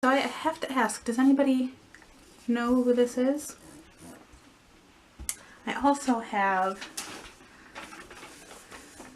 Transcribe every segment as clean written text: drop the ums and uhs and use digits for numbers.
So I have to ask, does anybody know who this is? I also have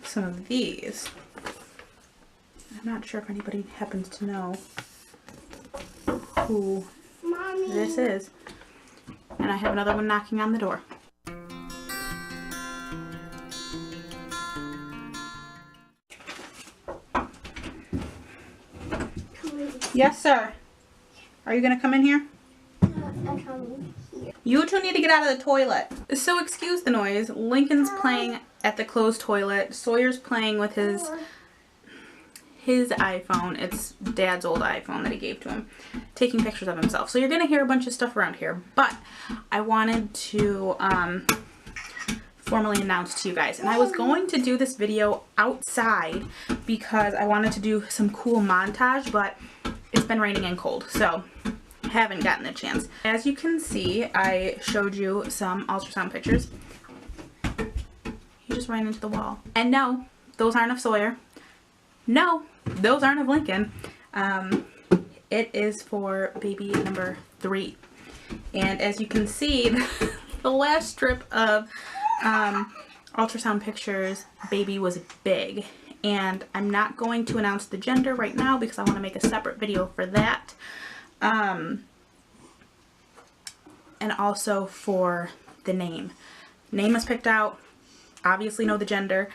some of these. I'm not sure if anybody happens to know who this is. And I have another one knocking on the door. Yes, sir. Are you going to come in here? I'm coming here. You two need to get out of the toilet. So excuse the noise. Lincoln's playing at the closed toilet. Sawyer's playing with his iPhone. It's Dad's old iPhone that he gave to him. Taking pictures of himself. So you're going to hear a bunch of stuff around here. But I wanted to formally announce to you guys. And I was going to do this video outside because I wanted to do some cool montage. But it's been raining and cold. So haven't gotten the chance. As you can see, I showed you some ultrasound pictures. He just ran into the wall. And no, those aren't of Sawyer. No, those aren't of Lincoln. It is for baby number 3. And as you can see, the last strip of ultrasound pictures, baby was big. And I'm not going to announce the gender right now because I want to make a separate video for that. And also for the name. Name is picked out. Obviously know the gender.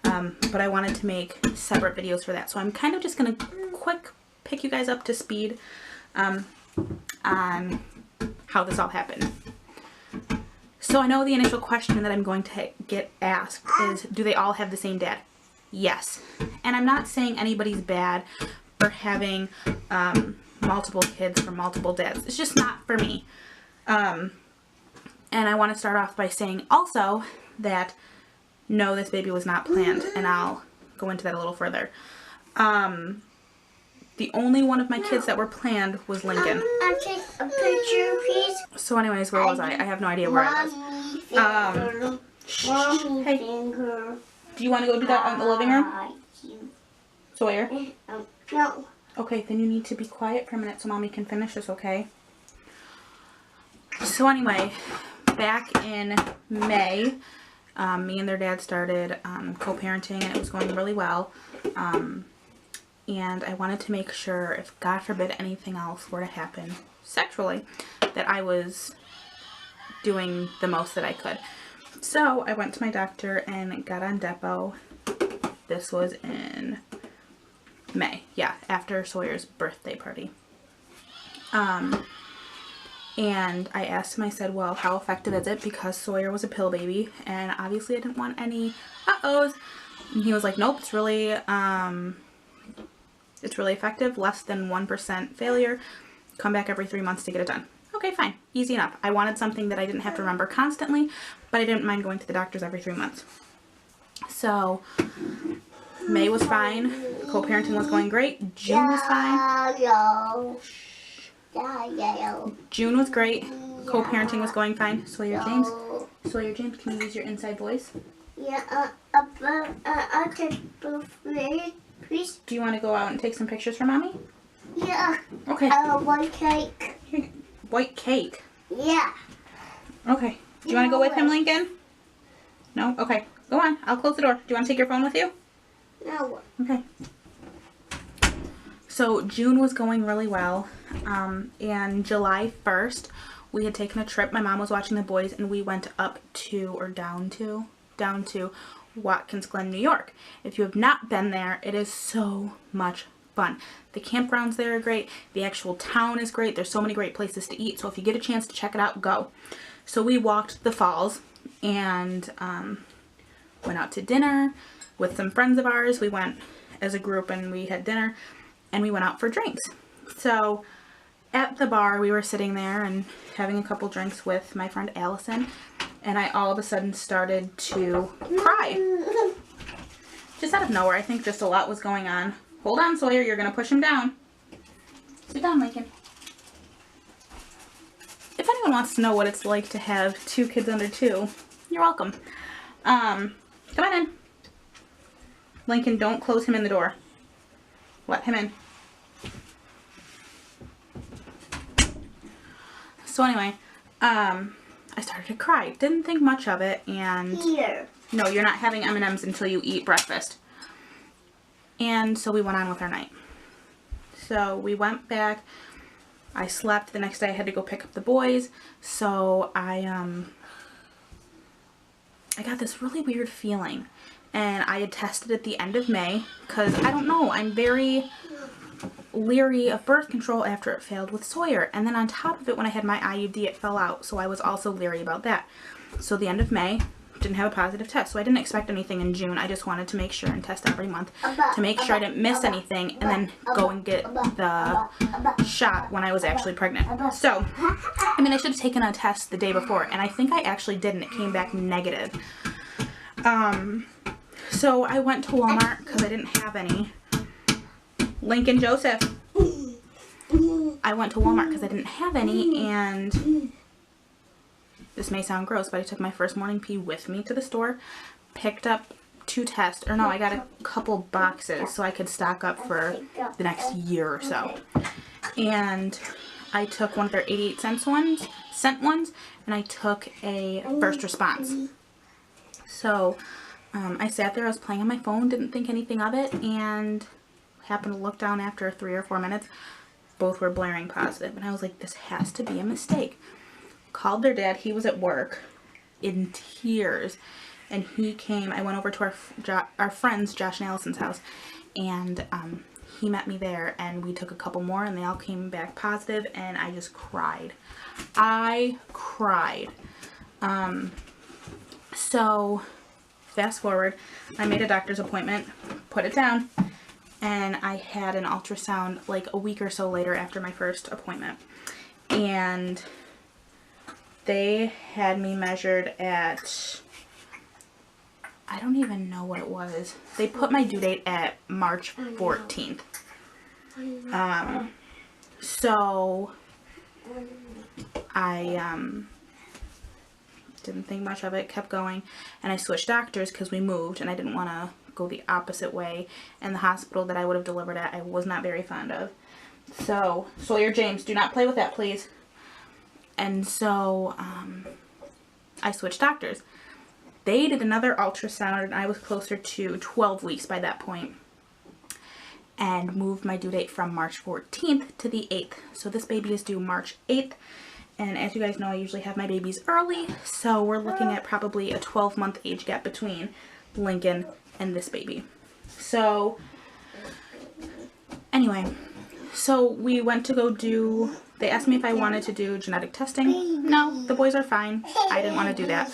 But I wanted to make separate videos for that. So I'm kind of just going to quick pick you guys up to speed on how this all happened. So I know the initial question that I'm going to get asked is, do they all have the same dad? Yes. And I'm not saying anybody's bad for having multiple kids from multiple dads. It's just not for me. And I want to start off by saying also that no, this baby was not planned, and I'll go into that a little further. The only one of my kids that were planned was Lincoln. I'll take a picture, please. So anyways, where was I? I have no idea where I was. Hey, do you want to go do that in the living room? Sawyer? No. Okay, then you need to be quiet for a minute so Mommy can finish this, okay? So anyway, back in May, me and their dad started co-parenting, and it was going really well. And I wanted to make sure, if God forbid anything else were to happen sexually, that I was doing the most that I could. So I went to my doctor and got on Depo. This was in May. Yeah, after Sawyer's birthday party. And I asked him, I said, well, how effective is it? Because Sawyer was a pill baby, and obviously I didn't want any uh-ohs. And he was like, nope, it's really effective, less than 1% failure. Come back every 3 months to get it done. Okay, fine, easy enough. I wanted something that I didn't have to remember constantly, but I didn't mind going to the doctors every 3 months. So May was fine, co-parenting was going great, June was fine. June was great. Co-parenting was going fine. Sawyer James, can you use your inside voice? Yeah, I'll take both ways, please. Do you want to go out and take some pictures for Mommy? Yeah. Okay. White cake. Here, white cake? Yeah. Okay. Do you want to go with him, Lincoln? No? Okay. Go on. I'll close the door. Do you want to take your phone with you? No. Okay. So June was going really well, and July 1st we had taken a trip. My mom was watching the boys, and we went up to, or down to Watkins Glen, New York. If you have not been there, it is so much fun. The campgrounds there are great. The actual town is great. There's so many great places to eat. So if you get a chance to check it out, go. So we walked the falls and went out to dinner with some friends of ours. We went as a group and we had dinner. And we went out for drinks. So at the bar, we were sitting there and having a couple drinks with my friend Allison. And I all of a sudden started to cry. Just out of nowhere. I think just a lot was going on. Hold on, Sawyer. You're going to push him down. Sit down, Lincoln. If anyone wants to know what it's like to have 2 kids under 2, you're welcome. Come on in. Lincoln, don't close him in the door. Let him in. So anyway, I started to cry. Didn't think much of it, and Here. no, you're not having M&Ms until you eat breakfast. And so we went on with our night. So we went back. I slept. The next day I had to go pick up the boys. So I got this really weird feeling. And I had tested at the end of May because I don't know, I'm very leery of birth control after it failed with Sawyer. And then on top of it, when I had my IUD, it fell out. So I was also leery about that. So the end of May, didn't have a positive test. So I didn't expect anything in June. I just wanted to make sure and test every month to make sure I didn't miss anything and then go and get the shot when I was actually pregnant. So, I mean, I should have taken a test the day before, and I think I actually did, and it came back negative. So I went to Walmart because I didn't have any. Lincoln Joseph. I went to Walmart because I didn't have any, and this may sound gross, but I took my first morning pee with me to the store, picked up 2 tests, or no, I got a couple boxes so I could stock up for the next year or so. And I took one of their 88-cent ones, and I took a first response. So I sat there, I was playing on my phone, didn't think anything of it, and happened to look down after 3 or 4 minutes. Both were blaring positive, and I was like, this has to be a mistake. Called their dad. He was at work in tears, and he came. I went over to our friends, Josh and Allison's house, and he met me there, and we took a couple more, and they all came back positive, and I just cried. I cried. So fast forward, I made a doctor's appointment, put it down, and I had an ultrasound like a week or so later after my first appointment, and they had me measured at, I don't even know what it was. They put my due date at March 14th. So I didn't think much of it, kept going, and I switched doctors because we moved and I didn't want to go the opposite way, and the hospital that I would have delivered at I was not very fond of. So, Sawyer, James, do not play with that, please. And so I switched doctors. They did another ultrasound, and I was closer to 12 weeks by that point, and moved my due date from March 14th to the 8th. So this baby is due March 8th, and as you guys know, I usually have my babies early, so we're looking at probably a 12-month age gap between Lincoln and this baby. So anyway, so we went to go do, they asked me if I wanted to do genetic testing. No, the boys are fine. I didn't want to do that.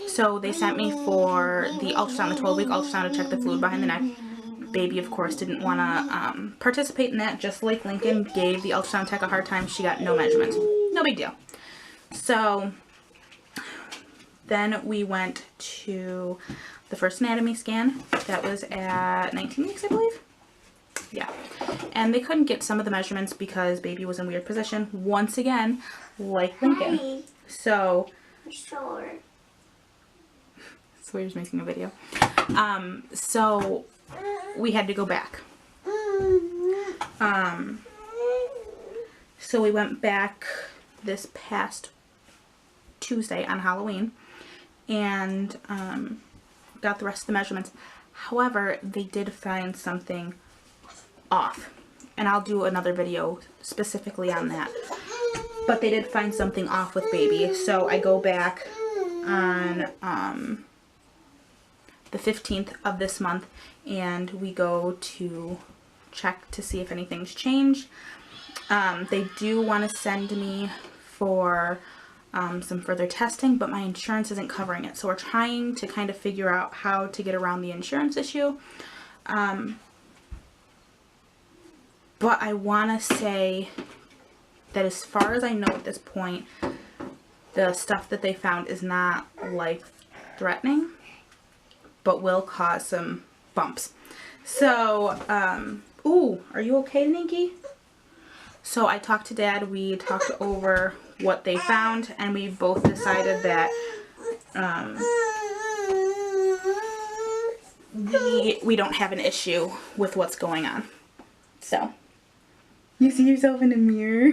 So they sent me for the ultrasound, the 12-week ultrasound, to check the fluid behind the neck. Baby, of course, didn't want to participate in that, just like Lincoln. Gave the ultrasound tech a hard time. She got no measurements. No big deal. So then we went to the first anatomy scan. That was at 19 weeks, I believe. Yeah. And they couldn't get some of the measurements because baby was in weird position. Once again, like Lincoln. Hi. So Sure. Sawyer's making a video. So we had to go back. So we went back this past Tuesday on Halloween and got the rest of the measurements. However, they did find something off, and I'll do another video specifically on that. But they did find something off with baby, so I go back on the 15th of this month, and we go to check to see if anything's changed. They do want to send me for some further testing, but my insurance isn't covering it, so we're trying to kind of figure out how to get around the insurance issue. But I want to say that as far as I know at this point, the stuff that they found is not life-threatening, but will cause some bumps. So, ooh, are you okay, Ninky? So I talked to Dad, we talked over what they found, and we both decided that we don't have an issue with what's going on. So, you see yourself in the mirror?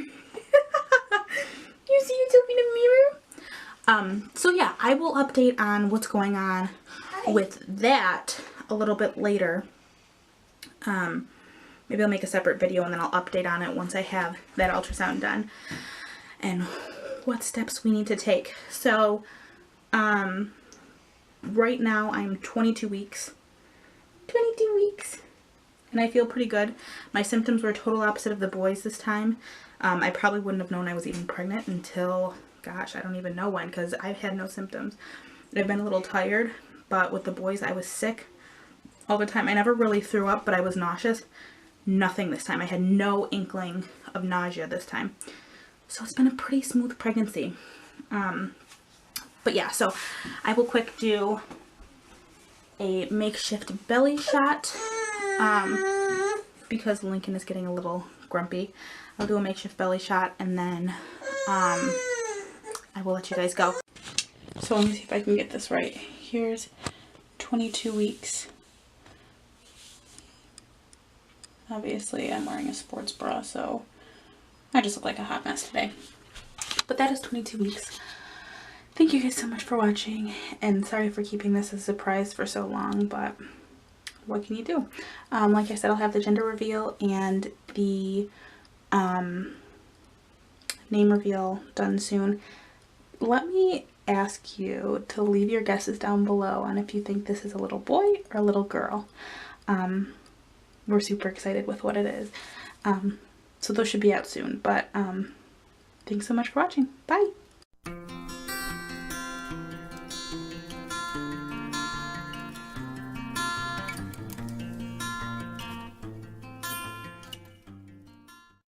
You you see yourself in the mirror? So yeah, I will update on what's going on with that a little bit later. Maybe I'll make a separate video and then I'll update on it once I have that ultrasound done and what steps we need to take. So, right now I'm 22 weeks. 22 weeks. And I feel pretty good. My symptoms were total opposite of the boys this time. I probably wouldn't have known I was even pregnant until, gosh, I don't even know when, because I've had no symptoms. I've been a little tired, but with the boys I was sick all the time. I never really threw up, but I was nauseous. Nothing this time. I had no inkling of nausea this time. So it's been a pretty smooth pregnancy. But yeah, so I will quick do a makeshift belly shot because Lincoln is getting a little grumpy. I'll do a makeshift belly shot and then I will let you guys go. So let me see if I can get this right. Here's 22 weeks. Obviously I'm wearing a sports bra, so I just look like a hot mess today. But that is 22 weeks. Thank you guys so much for watching, and sorry for keeping this a surprise for so long, but what can you do? Like I said, I'll have the gender reveal and the name reveal done soon. Let me ask you to leave your guesses down below on if you think this is a little boy or a little girl. We're super excited with what it is. So those should be out soon, but thanks so much for watching. Bye!